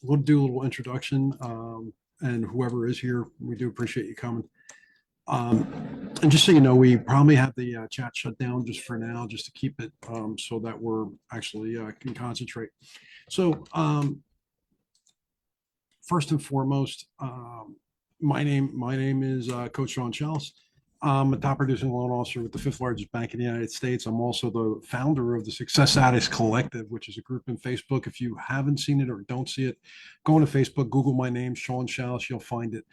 we'll do a little introduction, and whoever is here, we do appreciate you coming. And just so you know, we probably have the chat shut down just for now, just to keep it so that we're actually can concentrate. So first and foremost, my name is Coach Sean Chalice. I'm a top producing loan officer with the fifth largest bank in the United States. I'm also the founder of the Success Addicts Collective, which is a group in Facebook. If you haven't seen it or don't see it, go on to Facebook, Google my name, Sean Chalice, you'll find it.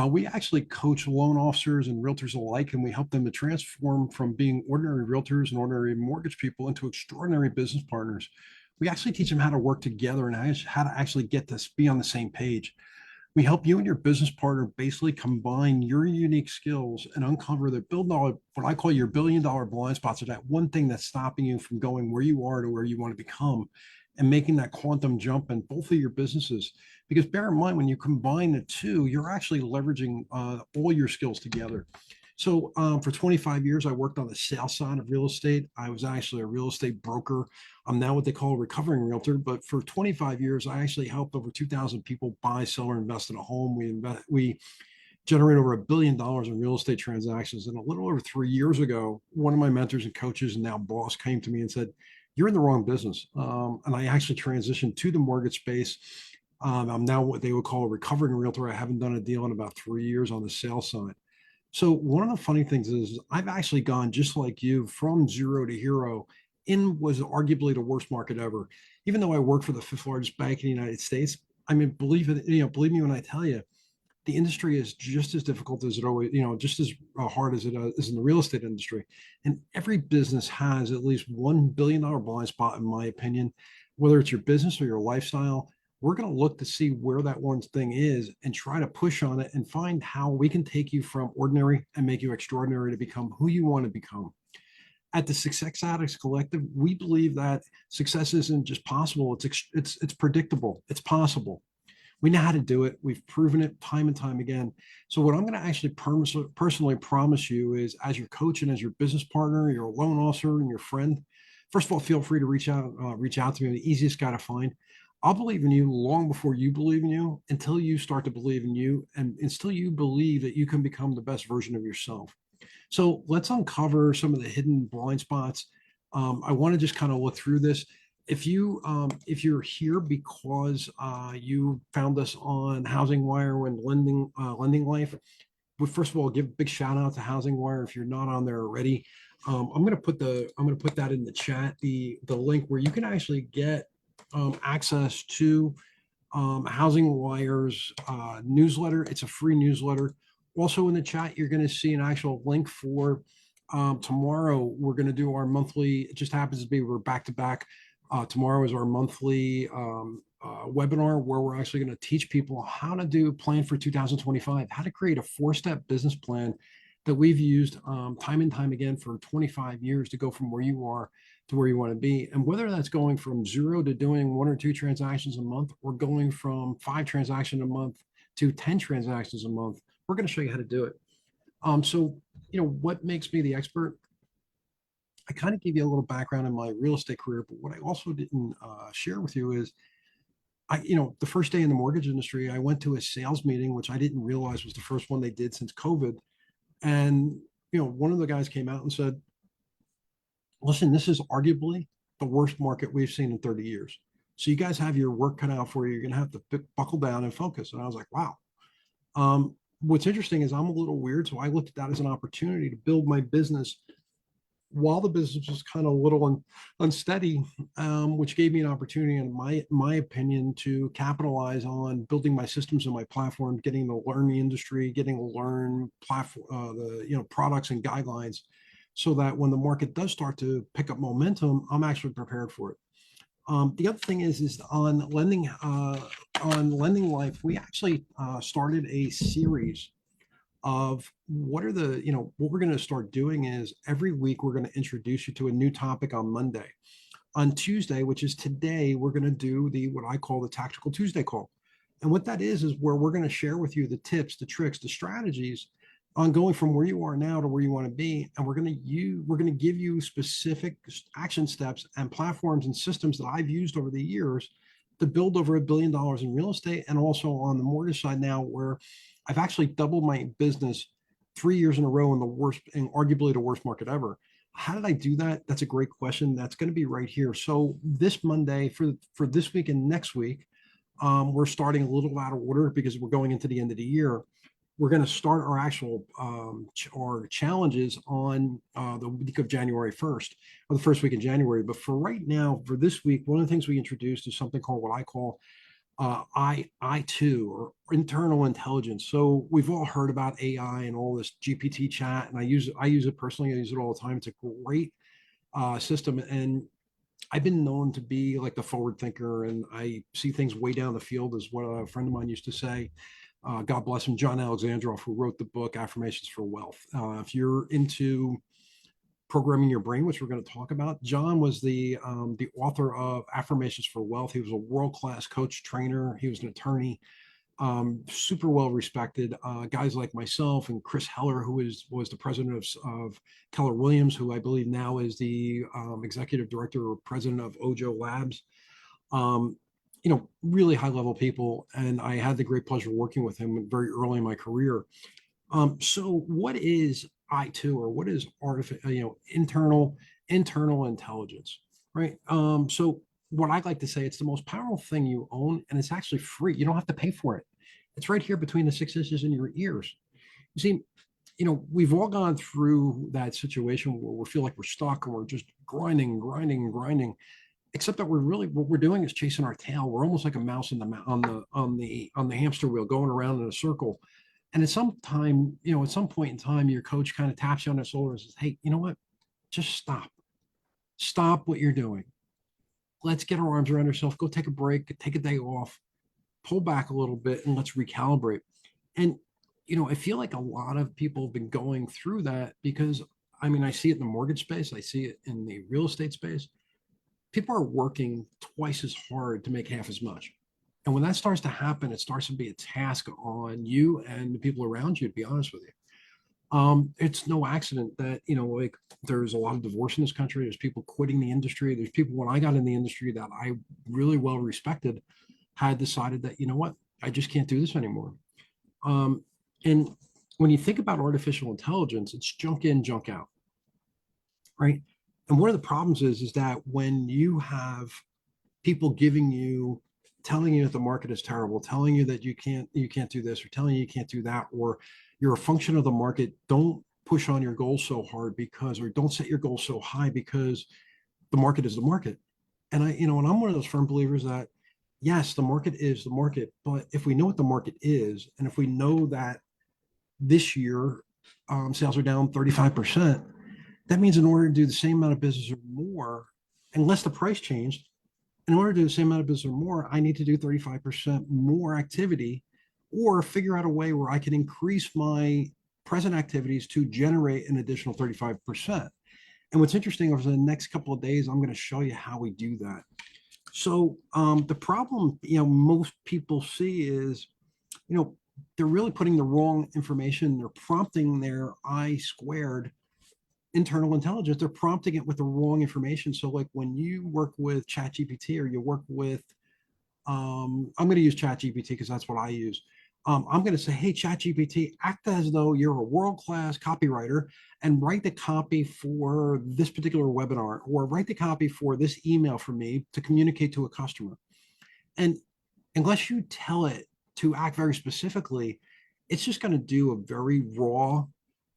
We actually coach loan officers and realtors alike, and we help them to transform from being ordinary realtors and ordinary mortgage people into extraordinary business partners. We actually teach them how to work together and how to actually get to be on the same page. We help you and your business partner basically combine your unique skills and uncover the what I call your $1 billion blind spots, or that one thing that's stopping you from going where you are to where you want to become, and making that quantum jump in both of your businesses. Because bear in mind, when you combine the two, you're actually leveraging all your skills together. So for 25 years, I worked on the sales side of real estate. I was actually a real estate broker. I'm now what they call a recovering realtor. But for 25 years, I actually helped over 2,000 people buy, sell, or invest in a home. We generate over $1 billion in real estate transactions. And a little over 3 years ago, one of my mentors and coaches and now boss came to me and said, "You're in the wrong business." And I actually transitioned to the mortgage space. I'm now what they would call a recovering realtor. I haven't done a deal in about 3 years on the sales side. So one of the funny things is I've actually gone just like you from zero to hero in was arguably the worst market ever. Even though I work for the fifth largest bank in the United States, I mean, believe me when I tell you, the industry is just as difficult as it always, just as hard as it is in the real estate industry. And every business has at least $1 billion blind spot, in my opinion, whether it's your business or your lifestyle. We're going to look to see where that one thing is and try to push on it and find how we can take you from ordinary and make you extraordinary to become who you want to become. At the Success Addicts Collective, we believe that success isn't just possible; it's predictable. It's possible. We know how to do it. We've proven it time and time again. So what I'm going to actually personally promise you is, as your coach and as your business partner, your loan officer, and your friend, first of all, feel free to reach out to me. I'm the easiest guy to find. I'll believe in you long before you believe in you, until you start to believe in you, and until you believe that you can become the best version of yourself. So let's uncover some of the hidden blind spots. I want to just kind of look through this. If you're here because you found us on Housing Wire and Lending Life, but first of all, give a big shout out to Housing Wire. If you're not on there already, I'm going to put that in the chat, the link where you can actually get access to Housing Wire's newsletter. It's a free newsletter. Also in the chat, you're going to see an actual link for tomorrow. We're going to do our monthly. It just happens to be we're back to back. Tomorrow is our monthly webinar where we're actually going to teach people how to plan for 2025, how to create a 4-step business plan that we've used time and time again for 25 years to go from where you are to where you want to be. And whether that's going from zero to doing 1 or 2 transactions a month, or going from 5 transactions a month to 10 transactions a month, we're going to show you how to do it. So, what makes me the expert? I kind of gave you a little background in my real estate career, but what I also didn't share with you is the first day in the mortgage industry, I went to a sales meeting, which I didn't realize was the first one they did since COVID. And, one of the guys came out and said, "Listen, this is arguably the worst market we've seen in 30 years. So you guys have your work cut out for you. You're going to have to buckle down and focus." And I was like, wow. What's interesting is I'm a little weird. So I looked at that as an opportunity to build my business while the business was kind of a little unsteady, which gave me an opportunity, in my opinion, to capitalize on building my systems and my platform, getting to learn the industry, getting to learn platform, products and guidelines, so that when the market does start to pick up momentum, I'm actually prepared for it. The other thing is on Lending Life, we actually started a series of what we're going to start doing is every week we're going to introduce you to a new topic on Monday. On Tuesday, which is today, we're going to do what I call the Tactical Tuesday call. And what that is where we're going to share with you the tips, the tricks, the strategies on going from where you are now to where you want to be. And we're going to give you specific action steps and platforms and systems that I've used over the years to build over $1 billion in real estate, and also on the mortgage side now, where I've actually doubled my business 3 years in a row in the worst and arguably the worst market ever. How did I do that? That's a great question. That's going to be right here. So this Monday for this week and next week, we're starting a little out of order because we're going into the end of the year. We're going to start our actual our challenges on the week of January 1st, or the first week in January. But for right now, for this week, one of the things we introduced is something called what I call I2, or internal intelligence. So we've all heard about AI and all this GPT chat, and I use it personally. I use it all the time. It's a great system, and I've been known to be like the forward thinker, and I see things way down the field, is what a friend of mine used to say. God bless him, John Alexandrov, who wrote the book Affirmations for Wealth. If you're into programming your brain, which we're going to talk about, John was the author of Affirmations for Wealth. He was a world-class coach, trainer. He was an attorney, super well respected. Guys like myself and Chris Heller, who was the president of Keller Williams, who I believe now is the executive director or president of Ojo Labs. Really high level people. And I had the great pleasure of working with him very early in my career. So what is I2, or what is internal intelligence, right? So what I like to say, it's the most powerful thing you own, and it's actually free. You don't have to pay for it. It's right here between the 6 inches in your ears. You see, we've all gone through that situation where we feel like we're stuck and we're just grinding, except that what we're doing is chasing our tail. We're almost like a mouse on the hamster wheel, going around in a circle. And at some point in time, your coach kind of taps you on the shoulder and says, "Hey, you know what? Just stop what you're doing. Let's get our arms around ourselves, go take a break, take a day off, pull back a little bit, and let's recalibrate." And I feel like a lot of people have been going through that, because I see it in the mortgage space, I see it in the real estate space. People are working twice as hard to make half as much. And when that starts to happen, it starts to be a task on you and the people around you, to be honest with you. It's no accident that, like, there's a lot of divorce in this country. There's people quitting the industry. There's people, when I got in the industry that I really well respected, had decided that, you know what, I just can't do this anymore. And when you think about artificial intelligence, it's junk in, junk out, right? And one of the problems is that when you have people telling you that the market is terrible, telling you that you can't do this, or telling you can't do that, or you're a function of the market, don't push on your goals so hard, or don't set your goals so high, because the market is the market. And and I'm one of those firm believers that, yes, the market is the market, but if we know what the market is, and if we know that this year sales are down 35%, that means in order to do the same amount of business or more, unless the price changed, in order to do the same amount of business or more, I need to do 35% more activity, or figure out a way where I can increase my present activities to generate an additional 35%. And what's interesting, over the next couple of days, I'm going to show you how we do that. So the problem, most people see is, they're really putting the wrong information. They're prompting their I squared internal intelligence. They're prompting it with the wrong information. So like when you work with ChatGPT, or you work with, I'm going to use ChatGPT because that's what I use. I'm going to say, "Hey, ChatGPT, act as though you're a world-class copywriter and write the copy for this particular webinar, or write the copy for this email for me to communicate to a customer." And unless you tell it to act very specifically, it's just going to do a very raw,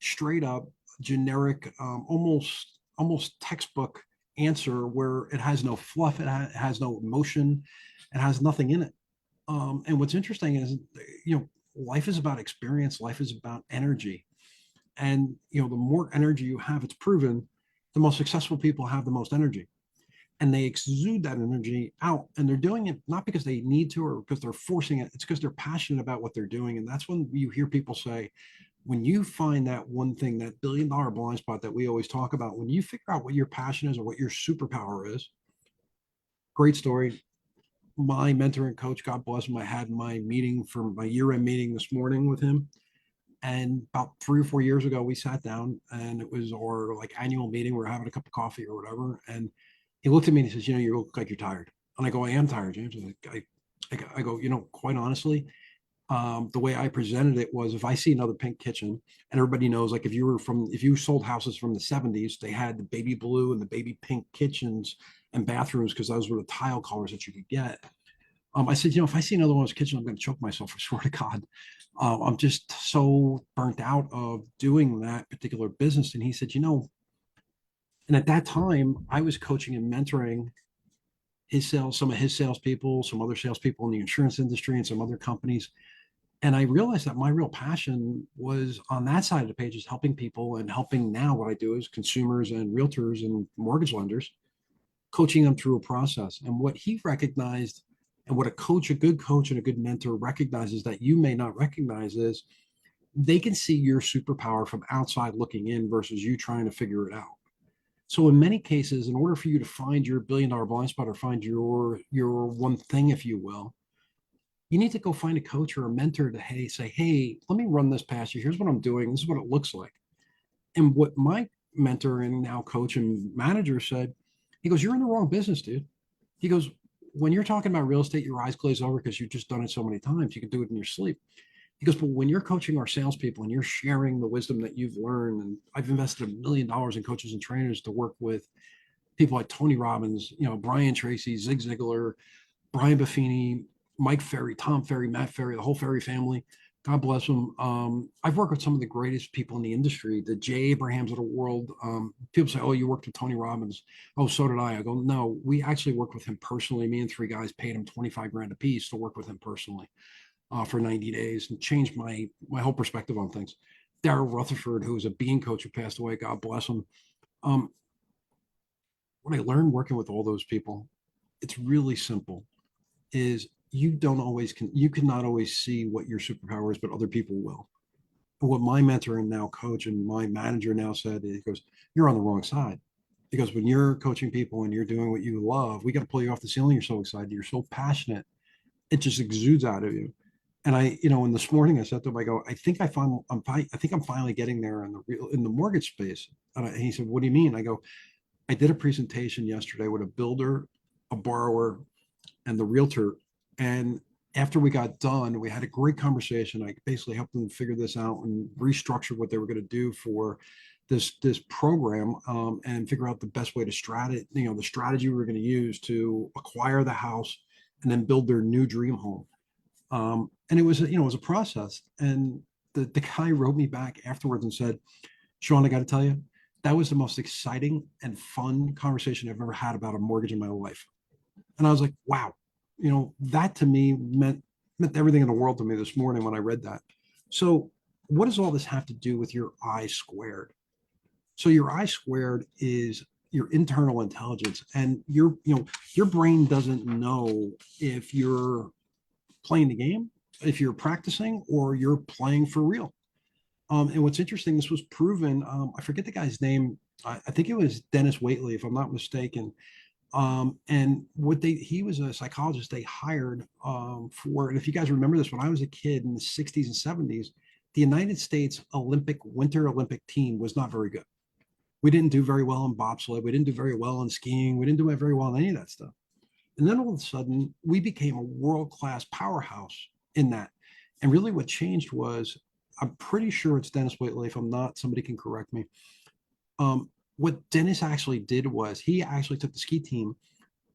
straight up, generic, almost textbook answer, where it has no fluff, it has no emotion, it has nothing in it. And what's interesting is, life is about experience, life is about energy. And the more energy you have, it's proven, the most successful people have the most energy, and they exude that energy out. And they're doing it not because they need to, or because they're forcing it. It's because they're passionate about what they're doing. And that's when you hear people say, when you find that one thing, that $1 billion blind spot that we always talk about, when you figure out what your passion is or what your superpower is. Great story. My mentor and coach, God bless him, I had my meeting for my year-end meeting this morning with him. And about 3 or 4 years ago, we sat down, and it was our like annual meeting. We're having a cup of coffee or whatever. And he looked at me and he says, "You look like you're tired." And I go, I am tired, James. I go, quite honestly, the way I presented it was, if I see another pink kitchen, and everybody knows, like, if you sold houses from the 70s, they had the baby blue and the baby pink kitchens and bathrooms because those were the tile colors that you could get. I said, if I see another one of those kitchens, I'm going to choke myself. I swear to God. I'm just so burnt out of doing that particular business. And he said, and at that time, I was coaching and mentoring some of his salespeople, some other salespeople in the insurance industry, and some other companies. And I realized that my real passion was on that side of the page, is helping people, and helping now what I do is consumers and realtors and mortgage lenders, coaching them through a process. And what he recognized, and what a good coach and a good mentor recognizes that you may not recognize, is they can see your superpower from outside looking in versus you trying to figure it out. So in many cases, in order for you to find your $1 billion blind spot, or find your one thing, if you will, you need to go find a coach or a mentor to, say, hey, let me run this past you. Here's what I'm doing. This is what it looks like. And what my mentor and now coach and manager said, he goes, you're in the wrong business, dude. He goes, when you're talking about real estate, your eyes glaze over because you've just done it so many times. You can do it in your sleep. He goes, but when you're coaching our salespeople and you're sharing the wisdom that you've learned, and I've invested $1 million in coaches and trainers to work with people like Tony Robbins, Brian Tracy, Zig Ziglar, Brian Buffini, Mike Ferry, Tom Ferry, Matt Ferry, the whole Ferry family. God bless them. I've worked with some of the greatest people in the industry, the Jay Abrahams of the world. People say, oh, you worked with Tony Robbins. Oh, so did I. I go, no, we actually worked with him personally. Me and 3 guys paid him 25 grand a piece to work with him personally for 90 days, and changed my whole perspective on things. Darryl Rutherford, who was a bean coach who passed away, God bless him. Um, what I learned working with all those people, it's really simple, is you cannot always see what your superpower is, but other people will. But what my mentor and now coach and my manager now said, he goes, you're on the wrong side. Because when you're coaching people and you're doing what you love, we got to pull you off the ceiling. You're so excited. You're so passionate. It just exudes out of you. And and this morning I said to him, I go, I think I'm finally getting there in the mortgage space. And he said, what do you mean? I go, I did a presentation yesterday with a builder, a borrower, and the realtor. And after we got done, we had a great conversation. I basically helped them figure this out and restructure what they were going to do for this program, and figure out the best way to the strategy we were going to use to acquire the house and then build their new dream home. And it was a process. And the guy wrote me back afterwards and said, Sean, I got to tell you, that was the most exciting and fun conversation I've ever had about a mortgage in my life. And I was like, wow, that to me meant everything in the world to me this morning when I read that. So what does all this have to do with your I squared? So your I squared is your internal intelligence, and your brain doesn't know if you're playing the game, if you're practicing, or you're playing for real. And what's interesting, this was proven. I forget the guy's name. I think it was Dennis Waitley, if I'm not mistaken. And he was a psychologist they hired for, and if you guys remember this, when I was a kid in the 60s and 70s, the United States Winter Olympic team was not very good. We didn't do very well in bobsled. We didn't do very well in skiing. We didn't do very well in any of that stuff. And then all of a sudden, we became a world-class powerhouse in that. And really what changed was, I'm pretty sure it's Dennis Waitley. If I'm not, somebody can correct me. What Dennis actually did was, he actually took the ski team.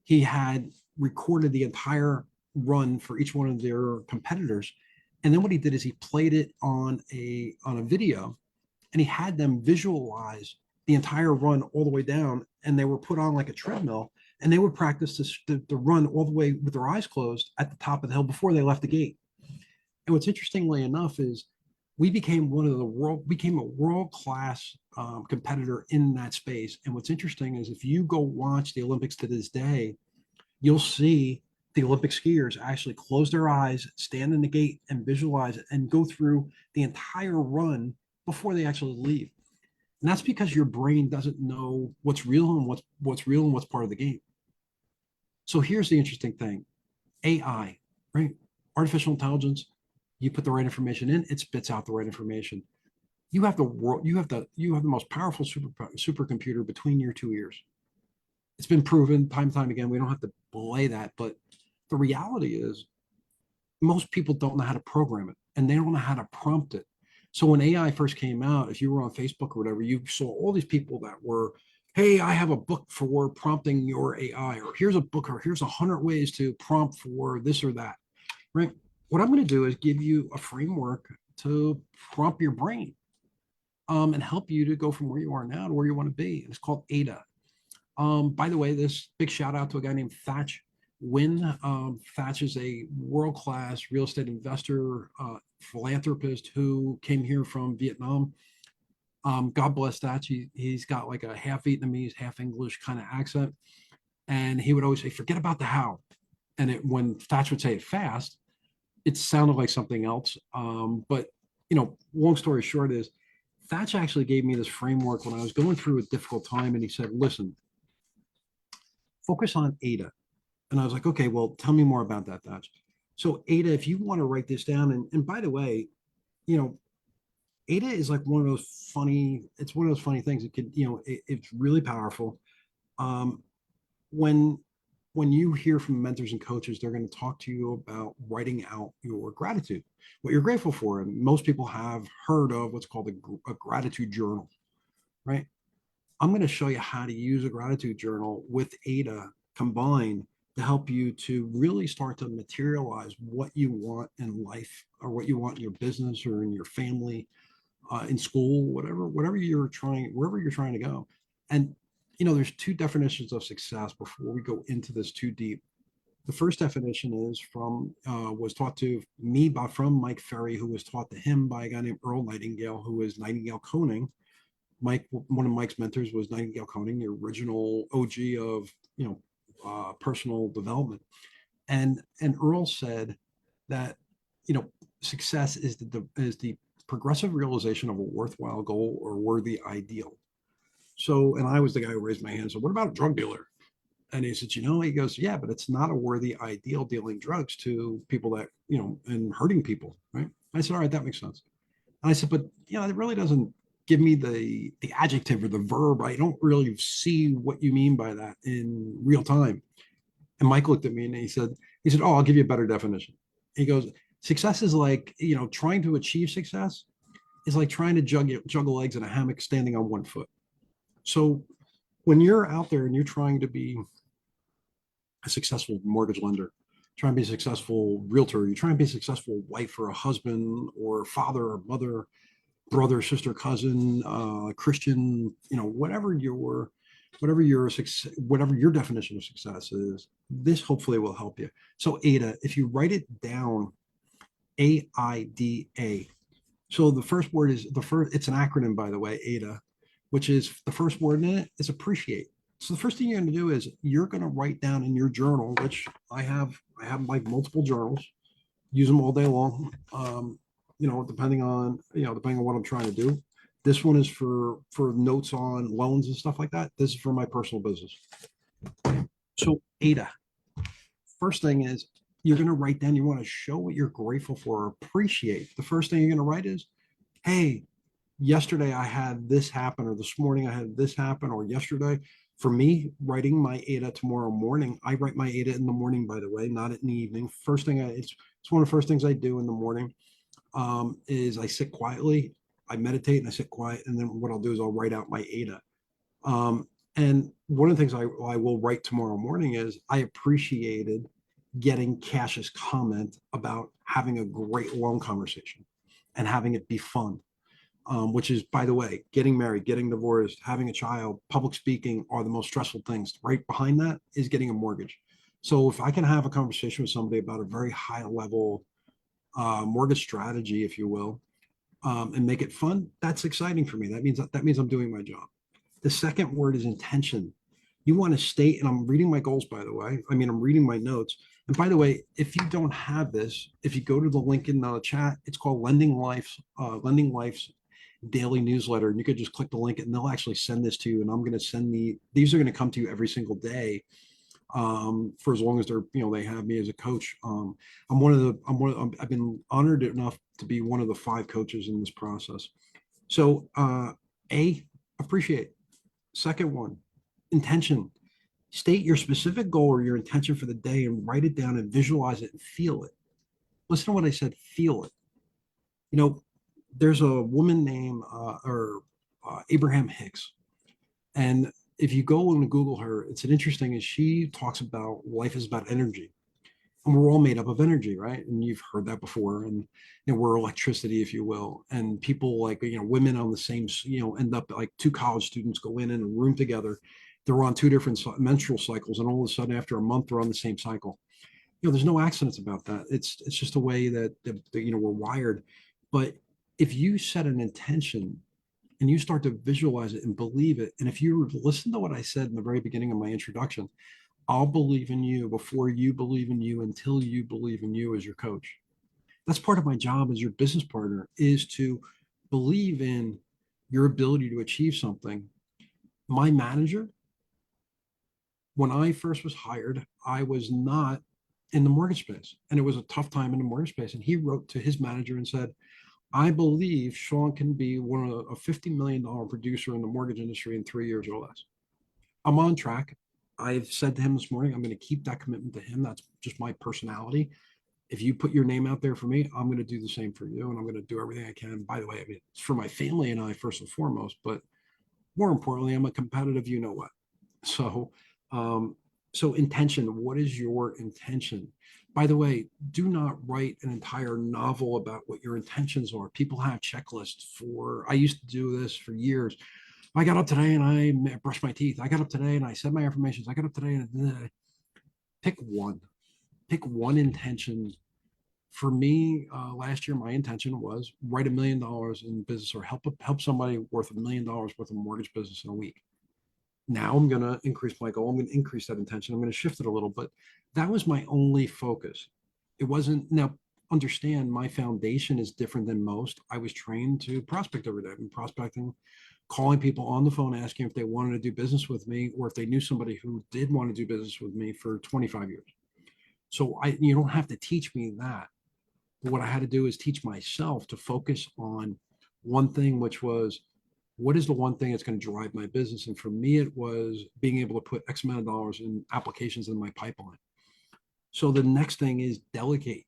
He had recorded the entire run for each one of their competitors. And then what he did is he played it on a video, and he had them visualize the entire run all the way down. And they were put on like a treadmill, and they would practice the run all the way with their eyes closed at the top of the hill before they left the gate. And what's interestingly enough is, we became a world-class competitor in that space. And what's interesting is, if you go watch the Olympics to this day, you'll see the Olympic skiers actually close their eyes, stand in the gate, and visualize it, and go through the entire run before they actually leave. And that's because your brain doesn't know what's real and what's part of the game. So here's the interesting thing: AI, right? Artificial intelligence. You put the right information in, it spits out the right information. You have the most powerful supercomputer between your 2 ears. It's been proven time and time again. We don't have to belay that, but the reality is most people don't know how to program it and they don't know how to prompt it. So when AI first came out, if you were on Facebook or whatever, you saw all these people that were, hey, I have a book for prompting your AI, or here's a book, or here's 100 ways to prompt for this or that, right? What I'm going to do is give you a framework to prompt your brain, and help you to go from where you are now to where you want to be. It's called ADA. By the way, this big shout out to a guy named Thatch Win. Thatch is a world class real estate investor, philanthropist who came here from Vietnam. God bless Thatch. He's got like a half Vietnamese, half English kind of accent. And he would always say, forget about the how. And when Thatch would say it fast, it sounded like something else. But, long story short is Thatch actually gave me this framework when I was going through a difficult time. And he said, listen, focus on ADA. And I was like, okay, well, tell me more about that, Thatch. So ADA, if you want to write this down, and by the way, you know, ADA is like it's one of those funny things. It could, it's really powerful. Um, when when you hear from mentors and coaches, they're going to talk to you about writing out your gratitude, what you're grateful for. And most people have heard of what's called a gratitude journal, right? I'm going to show you how to use a gratitude journal with ADA combined to help you to really start to materialize what you want in life, or what you want in your business or in your family, in school, whatever you're trying, wherever you're trying to go. And there's two definitions of success before we go into this too deep. The first definition is was taught to me from Mike Ferry, who was taught to him by a guy named Earl Nightingale, who is Nightingale Koning. One of Mike's mentors was Nightingale Koning, the original OG of personal development. And Earl said that success is the progressive realization of a worthwhile goal or worthy ideal. So, and I was the guy who raised my hand. So, what about a drug dealer? And he said, he goes, yeah, but it's not a worthy ideal dealing drugs to people that, and hurting people, right? I said, all right, that makes sense. And I said, but, it really doesn't give me the adjective or the verb. I don't really see what you mean by that in real time. And Mike looked at me and he said, oh, I'll give you a better definition. He goes, success is like, trying to achieve success is like trying to juggle eggs in a hammock standing on one foot. So when you're out there and you're trying to be a successful mortgage lender, trying to be a successful realtor, you're trying to be a successful wife or a husband or father or mother, brother, sister, cousin, Christian, whatever your definition of success is, this hopefully will help you. So AIDA, if you write it down, AIDA. So the first word is it's an acronym, by the way, AIDA, which is the first word in it is appreciate. So the first thing you're going to do is you're going to write down in your journal, which I have like multiple journals, use them all day long. Depending on what I'm trying to do. This one is for notes on loans and stuff like that. This is for my personal business. So AIDA, first thing is you're going to write down, you want to show what you're grateful for, or appreciate. The first thing you're going to write is, hey, yesterday I had this happen, or this morning I had this happen, or yesterday. For me, writing my AIDA tomorrow morning, I write my AIDA in the morning, by the way, not in the evening. First thing, it's one of the first things I do in the morning, is I sit quietly, I meditate and I sit quiet. And then what I'll do is I'll write out my AIDA. And one of the things I will write tomorrow morning is I appreciated getting Cash's comment about having a great long conversation and having it be fun. Which is, by the way, getting married, getting divorced, having a child, public speaking are the most stressful things. Right behind that is getting a mortgage. So if I can have a conversation with somebody about a very high level mortgage strategy, if you will, and make it fun, that's exciting for me. That means I'm doing my job. The second word is intention. You want to state, and I'm reading my goals, by the way. I'm reading my notes. And by the way, if you don't have this, if you go to the link in the chat, it's called Lending Life's daily newsletter, and you could just click the link and they'll actually send this to you. And I'm going to these are going to come to you every single day, for as long as they have me as a coach. I've been honored enough to be one of the 5 coaches in this process. So, appreciate. Second one, intention. State your specific goal or your intention for the day and write it down and visualize it and feel it. Listen to what I said, feel it. You know, there's a woman named Abraham Hicks. And if you go and Google her, it's an interesting, and she talks about life is about energy. And we're all made up of energy, right? And you've heard that before. And we're electricity, if you will. And people like, women on the same, end up like two college students go in a room together. They're on two different menstrual cycles, and all of a sudden, after a month, they're on the same cycle. There's no accidents about that. It's just a way that we're wired. But if you set an intention and you start to visualize it and believe it, and if you listen to what I said in the very beginning of my introduction, I'll believe in you before you believe in you until you believe in you as your coach. That's part of my job as your business partner, is to believe in your ability to achieve something. My manager, when I first was hired, I was not in the mortgage space, and it was a tough time in the mortgage space. And he wrote to his manager and said, I believe Sean can be one of a $50 million producer in the mortgage industry in 3 years or less. I'm on track. I've said to him this morning, I'm going to keep that commitment to him. That's just my personality. If you put your name out there for me, I'm going to do the same for you. And I'm going to do everything I can. By the way, I mean, it's for my family and I first and foremost, but more importantly, I'm a competitive, you know what. So, um, so intention, what is your intention? By the way, do not write an entire novel about what your intentions are. People have checklists for, I used to do this for years. I got up today and I brushed my teeth. I got up today and I said my affirmations. I got up today and pick one. Pick one intention. For me, last year, my intention was write $1 million in business, or help somebody worth $1 million worth of mortgage business in a week. Now I'm going to increase my goal. I'm going to increase that intention. I'm going to shift it a little, but that was my only focus. It wasn't. Now, understand, my foundation is different than most. I was trained to prospect every day. I'm prospecting, calling people on the phone, asking if they wanted to do business with me, or if they knew somebody who did want to do business with me, for 25 years. So you don't have to teach me that. But what I had to do is teach myself to focus on one thing, which was, what is the one thing that's going to drive my business? And for me, it was being able to put X amount of dollars in applications in my pipeline. So the next thing is delegate.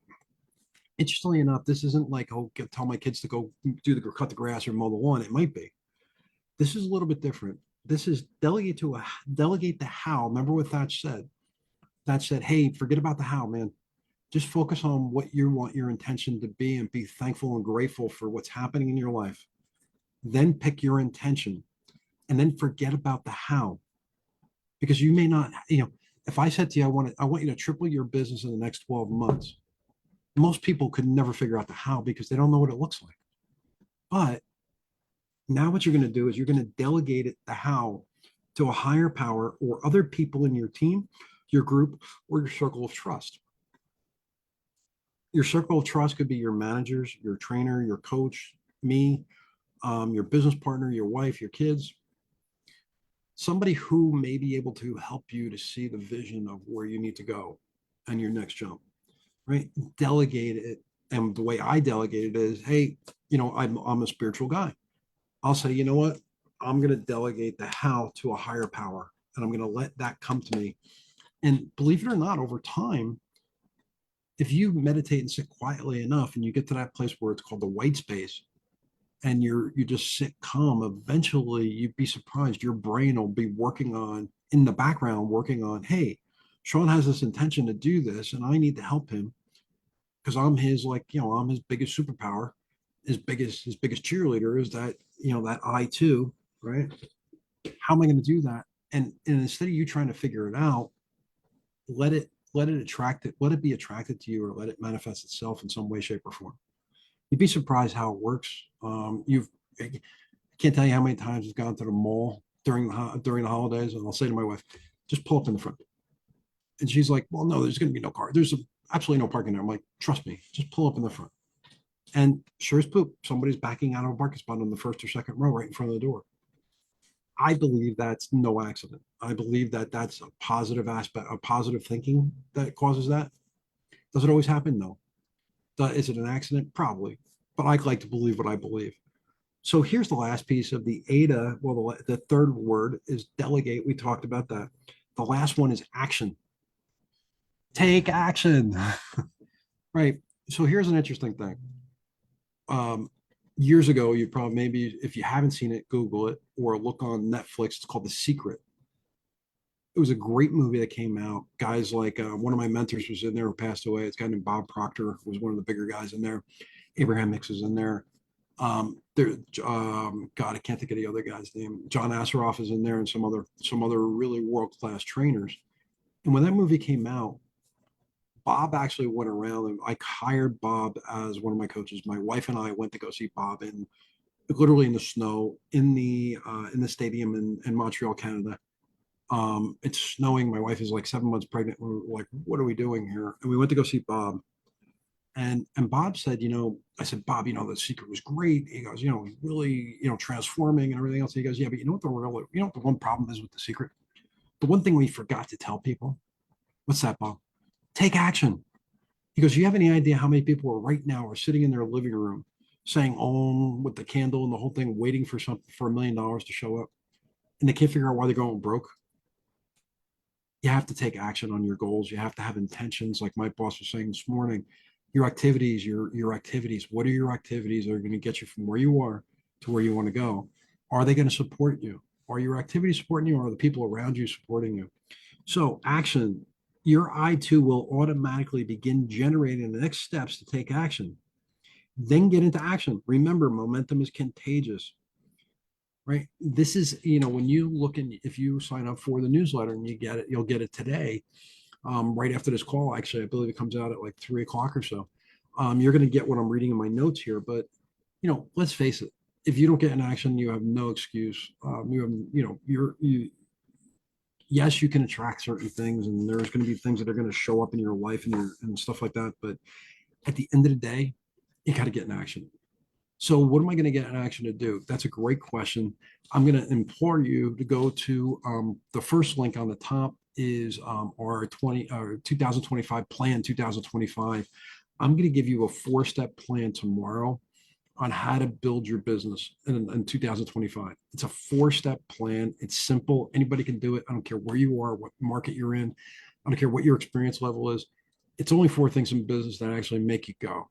Interestingly enough, this isn't like, oh, tell my kids to go cut the grass or mow the lawn. It might be. This is a little bit different. This is delegate the how. Remember what that said? That said, hey, forget about the how, man. Just focus on what you want your intention to be, and be thankful and grateful for what's happening in your life. Then pick your intention, and then forget about the how, because you may not, if I said to you, I want you to triple your business in the next 12 months, most people could never figure out the how because they don't know what it looks like. But now what you're going to do is you're going to delegate it, the how, to a higher power or other people in your team, your group, or your circle of trust. Your circle of trust could be your managers, your trainer, your coach, me, your business partner, your wife, your kids, somebody who may be able to help you to see the vision of where you need to go and your next jump, right? Delegate it. And the way I delegate it is, hey, I'm a spiritual guy. I'll say, you know what? I'm going to delegate the how to a higher power, and I'm going to let that come to me. And believe it or not, over time, if you meditate and sit quietly enough and you get to that place where it's called the white space, and you just sit calm, eventually you'd be surprised. Your brain will be working on, in the background, working on, hey, Sean has this intention to do this, and I need to help him because I'm his, I'm his biggest superpower. His biggest cheerleader is that, that I too, right? How am I going to do that? And instead of you trying to figure it out, let it be attracted to you, or let it manifest itself in some way, shape, or form. You'd be surprised how it works. I can't tell you how many times I've gone to the mall during the holidays, and I'll say to my wife, just pull up in the front. And she's like, well, no, there's going to be no car. There's absolutely no parking there. I'm like, trust me, just pull up in the front. And sure as poop, somebody's backing out of a parking spot on the first or second row right in front of the door. I believe that's no accident. I believe that that's a positive aspect, a positive thinking that causes that. Does it always happen? No. Is it an accident? Probably. But I like to believe what I believe. So here's the last piece of the ADA. Well, the third word is delegate. We talked about that. The last one is action. Take action. Right. So here's an interesting thing. Um, Years ago, you probably, maybe if you haven't seen it, Google it or look on Netflix. It's called The Secret. It was a great movie that came out. Guys like one of my mentors was in there who passed away. It's a guy named Bob Proctor, who was one of the bigger guys in there. Abraham Mix is in there. There, God, I can't think of the other guy's name. John Asseroff is in there, and some other really world class trainers. And when that movie came out, Bob actually went around, and I hired Bob as one of my coaches. My wife and I went to go see Bob in literally in the snow in the stadium in Montreal, Canada. It's snowing. My wife is like 7 months pregnant. We're like, what are we doing here? And we went to go see Bob. And Bob said, I said, Bob, the secret was great. He goes, he's really, transforming and everything else. He goes, yeah, but what the one problem is with the secret? The one thing we forgot to tell people. What's that, Bob? Take action. He goes, you have any idea how many people are right now are sitting in their living room saying "Om" with the candle and the whole thing, waiting for something for $1 million to show up, and they can't figure out why they're going broke? You have to take action on your goals. You have to have intentions, like my boss was saying this morning. Your activities. What are your activities that are going to get you from where you are to where you want to go? Are they going to support you? Are your activities supporting you, or are the people around you supporting you? So action, your I2 will automatically begin generating the next steps to take action. Then get into action. Remember, momentum is contagious, right? This is, when you look in, if you sign up for the newsletter and you get it, you'll get it today, right after this call. Actually, I believe it comes out at like 3 o'clock or so. You're going to get what I'm reading in my notes here, but let's face it. If you don't get in action, you have no excuse. Yes, you can attract certain things, and there's going to be things that are going to show up in your life and stuff like that. But at the end of the day, you got to get in action. So what am I going to get in action to do? That's a great question. I'm going to implore you to go to the first link on the top is our 2025 plan 2025. I'm going to give you a 4-step plan tomorrow on how to build your business in 2025. It's a 4-step plan. It's simple. Anybody can do it. I don't care where you are, what market you're in. I don't care what your experience level is. It's only 4 things in business that actually make you go.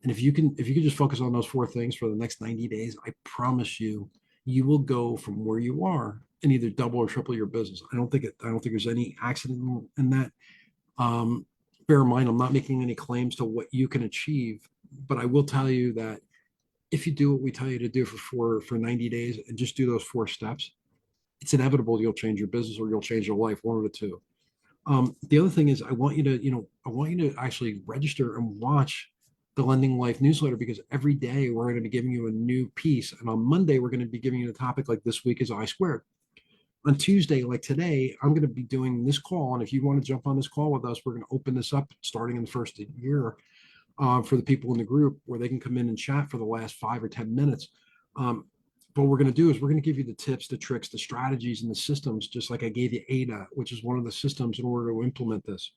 And if you can just focus on those 4 things for the next 90 days, I promise you, you will go from where you are and either double or triple your business. I don't think there's any accident in that. Bear in mind, I'm not making any claims to what you can achieve, but I will tell you that if you do what we tell you to do for 90 days and just do those 4 steps, it's inevitable you'll change your business or you'll change your life, one of the two. The other thing is I want you to actually register and watch the Lending Life newsletter, because every day we're going to be giving you a new piece. And on Monday, we're going to be giving you a topic like this week is I squared. On Tuesday, like today, I'm going to be doing this call. And if you want to jump on this call with us, we're going to open this up starting in the first year for the people in the group where they can come in and chat for the last 5 or 10 minutes. What we're going to do is we're going to give you the tips, the tricks, the strategies, and the systems, just like I gave you ADA, which is one of the systems in order to implement this.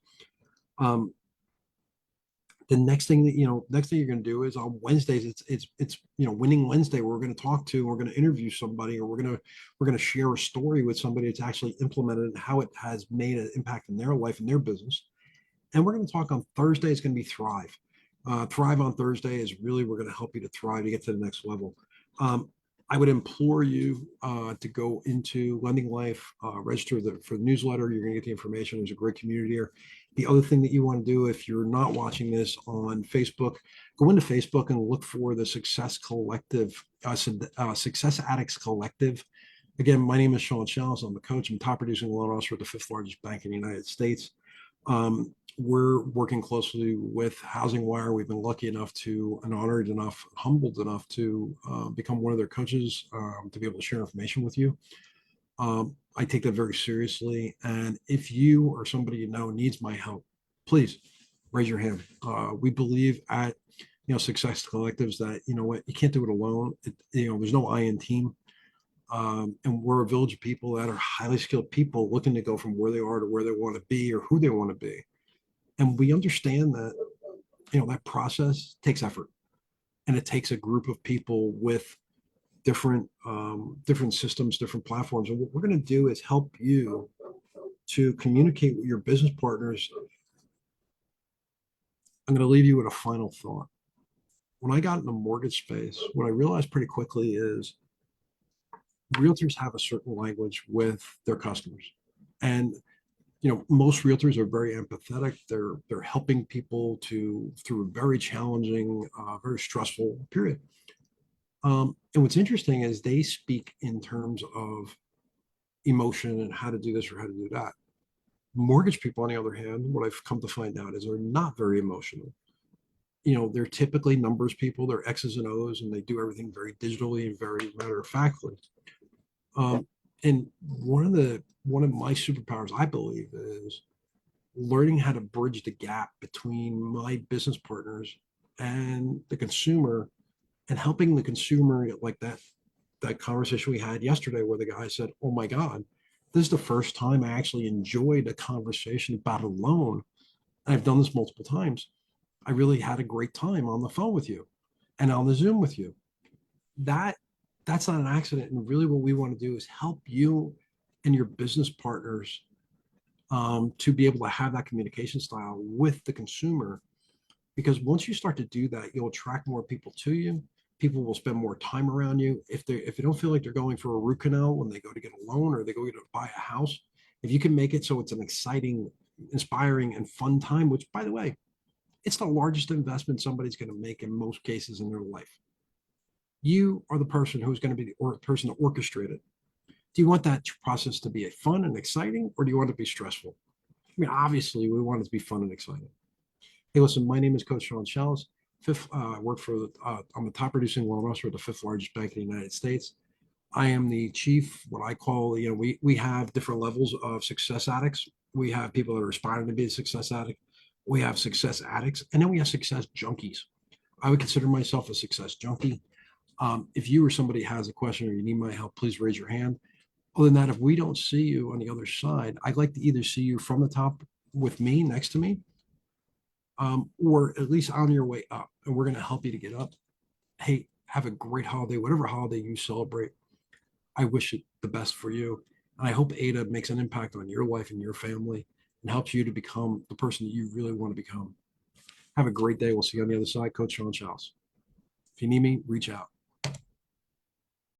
The next thing you're going to do is on Wednesdays, it's Winning Wednesday. We're going to interview somebody, or we're going to share a story with somebody that's actually implemented and how it has made an impact in their life and their business. And we're going to talk on Thursday. It's going to be Thrive. Thrive on Thursday is really, we're going to help you to thrive to get to the next level. I would implore you to go into Lending Life, register for the newsletter. You're going to get the information. There's a great community here. The other thing that you want to do, if you're not watching this on Facebook, go into Facebook and look for the Success Collective, Success Addicts Collective. Again, my name is Sean Shells. I'm the coach. I'm top producing loan officer at the 5th largest bank in the United States. We're working closely with Housing Wire. We've been lucky enough and honored enough, humbled enough to become one of their coaches, to be able to share information with you. I take that very seriously. And if you or somebody you know needs my help, please raise your hand. We believe at Success Collectives that you can't do it alone. There's no I in team. And we're a village of people that are highly skilled people looking to go from where they are to where they want to be or who they want to be. And we understand that that process takes effort, and it takes a group of people with different systems, different platforms. And what we're going to do is help you to communicate with your business partners, I'm going to leave you with a final thought. When I got in the mortgage space, what I realized pretty quickly is realtors have a certain language with their customers. And most realtors are very empathetic. They're helping people to through a very challenging, very stressful period. And what's interesting is they speak in terms of emotion and how to do this or how to do that. Mortgage people, on the other hand, what I've come to find out is they're not very emotional. They're typically numbers people, they're X's and O's, and they do everything very digitally and very matter of factly. And one of my superpowers, I believe, is learning how to bridge the gap between my business partners and the consumer, and helping the consumer, like that conversation we had yesterday where the guy said, "Oh my God, this is the first time I actually enjoyed a conversation about a loan. I've done this multiple times. I really had a great time on the phone with you and on the Zoom with you." That that's not an accident. And really what we want to do is help you and your business partners to be able to have that communication style with the consumer. Because once you start to do that, you'll attract more people to you. People will spend more time around you. If they don't feel like they're going for a root canal when they go to get a loan or they go to buy a house, if you can make it so it's an exciting, inspiring, and fun time, which by the way, it's the largest investment somebody's going to make in most cases in their life. You are the person who's going to be the person to orchestrate it. Do you want that process to be fun and exciting, or do you want it to be stressful? I mean, obviously, we want it to be fun and exciting. Hey, listen, my name is Coach Sean Shells. Work for I'm the top producing loan officer at the fifth largest bank in the United States. I am the chief, what I call, we have different levels of success addicts. We have people that are aspiring to be a success addict. We have success addicts, and then we have success junkies. I would consider myself a success junkie. If you or somebody has a question or you need my help, please raise your hand. Other than that, if we don't see you on the other side, I'd like to either see you from the top with me next to me, or at least on your way up, and we're going to help you to get up. Hey, have a great holiday, whatever holiday you celebrate. I wish it the best for you. And I hope Ada makes an impact on your life and your family and helps you to become the person that you really want to become. Have a great day. We'll see you on the other side. Coach Sean Charles. If you need me, reach out.